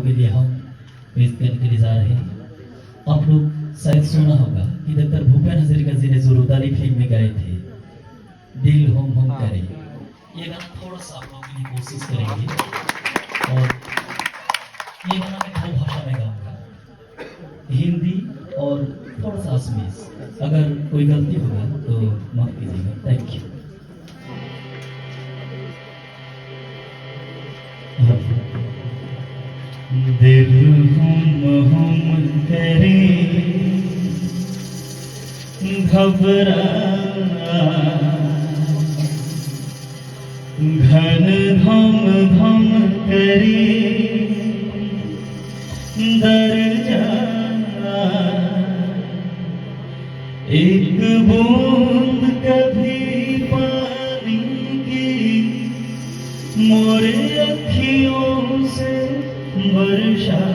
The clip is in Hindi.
के लिए हम पेश करने के लिए जा रहे हैं। आप लोग शायद सुना होगा कि डॉक्टर भूपेन हजारिका जी ने जो रुदाली फिल्म में गाए थे, दिल होम होम करे, ये गाना थोड़ा सा आप लोगों के लिए कोशिश करेंगे। और ये गाना मैं 2 भाषा में गाऊंगा, हिंदी और थोड़ा सा असमीज। अगर कोई गलती होगा तो माफ कीजिएगा। Thank you. दिल हुम हुम करे घबरा, घन घम घम करे दर जा, एक बूंद कभी पानी की मोरे अखियों से वर्षा।